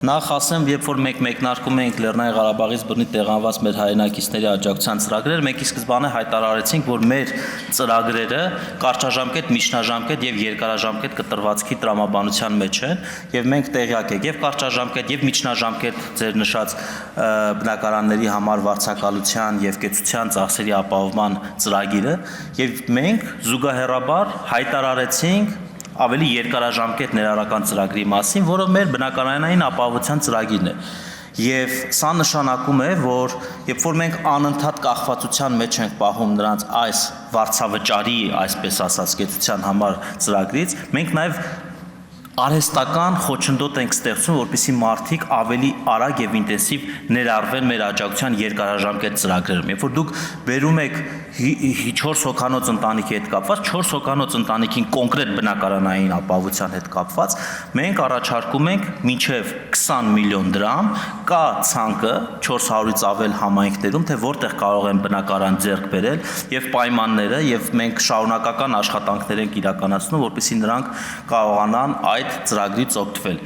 Նախ ասեմ, երբ որ մենք մեկնարկում ենք Լեռնային Ղարաբաղից բռնի տեղանված մեր հայրենակիցների աջակցության ծրագրերը, մենք ի սկզբանե հայտարարեցինք, որ մեր ծրագրերը կարճաժամկետ, միջնաժամկետ եւ երկարաժամկետ կտրվածքի տրամաբանության մեջ են, եւ մենք տեղյակ ենք եւ կարճաժամկետ եւ միջնաժամկետ ձեր նշած բնակարանների համար վարձակալության եւ կեցության ծախսերի ապահովման ծրագիրը, եւ մենք զուգահեռաբար հայտարարեցինք ավելի երկարաժամկետ ներառական ծրագրի մասին, որը մեր բնակարանային ապահովության ծրագիրն է։ Եվ սա նշանակում է, որ երբ որ մենք անընդհատ կախվածության մեջ ենք պահում նրանց այս վարձավճարի, այսպես ասած, կեցության համար ծրագրից, մենք նաև արհեստական խոչընդոտ ենք ստեղծում, որպեսզի մարդիկ ավելի արագ եւ ինտենսիվ ներառվեն մեր աջակցության երկարաժամկետ ծրագրերում։ Երբ որ դուք բերում եք 4 հոգանոց ընտանիքի հետ կապված, 4 հոգանոց ընտանիքին կոնկրետ բնակարանային ապահովության հետ կապված, մենք առաջարկում ենք մինչև 20 միլիոն դրամ, կա ցանկը 400-ից ավել համայնքներում, թե որտեղ կարող են բնակարան ձեռք բերել եւ պայմանները, եւ մենք շարունակական աշխատանքներ ենք իրականացնում, որպեսզի նրանք կարողանան այդ ծրագրից օգտվել։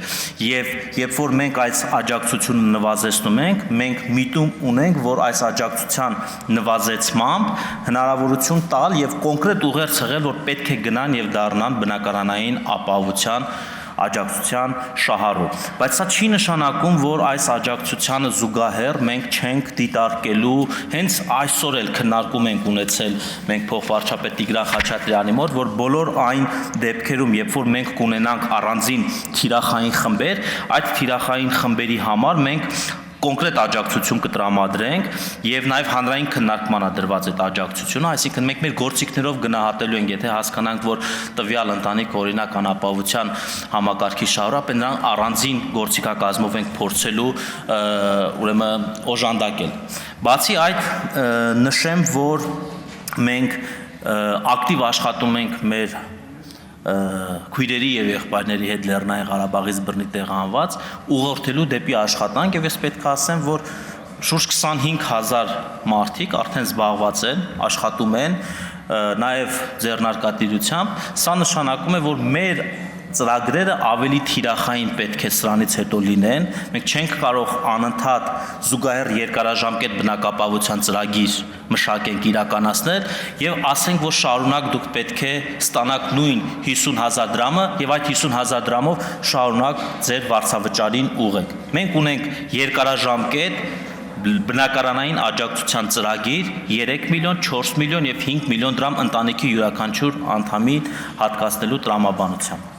Եվ երբ որ մենք այս աջակցությունը նվազեցնում ենք, մենք միտում ունենք, որ այս աջակցության նվազեցմամբ հնարավորություն տալ եւ կոնկրետ ուղեր ցղել, որ պետք է գնան եւ դառնան բնակարանային ապահովության աջակցության շահառու։ Բայց սա չի նշանակում, որ այս աջակցությանը զուգահեռ մենք չենք դիտարկելու, հենց այսօր էլ քննարկում ենք ունեցել մենք փոխվարչապետ Տիգրան Խաչատրյանի մոտ, որ բոլոր այն դեպքերում, երբ որ մենք կունենանք առանձին թիրախային խմբեր, այդ թիրախային խմբերի համար մենք կոնկրետ աջակցություն կտրամադրենք եւ նաեւ հանրային քննարկման է դրված այդ աջակցությունը, այսինքն մենք մեր գործիքներով գնահատելու ենք, եթե հասկանանք, որ տվյալ ընտանիք օրինակ անապահովության համակարգի շահառու է, նրան առանձին գործիքակազմով ենք փորձելու ուրեմն օժանդակել։ Բացի այդ, նշեմ, որ մենք ակտիվ աշխատում ենք մեր քույրերի եւ եղբայրների հետ Լեռնային Ղարաբաղից բռնի տեղանված ուղղորդելու դեպի աշխատանք եւ ես պետք է ասեմ, որ շուրջ 25000 մարդիկ արդեն զբաղված են, աշխատում են նաեւ ձեռնարկատիրությամբ, սա նշանակում է, որ մեր ծրագրերը ավելի թիրախային պետք է սրանից հետո լինեն, մենք չենք կարող անընդհատ զուգահեռ երկարաժամկետ բնակապահովության ծրագիր մշակենք իրականացնել եւ ասենք, որ շարունակ դուք պետք է ստանաք նույն 50,000 դրամը եւ այդ 50,000 դրամով շարունակ ձեր վարձավճարին ուղղեք։ Մենք ունենք երկարաժամկետ բնակարանային աջակցության ծրագիր 3 միլիոն, 4 միլիոն եւ 5 միլիոն դրամ ընտանիքի յուրաքանչյուր անդամին հատկացնելու տրամաբանությամբ։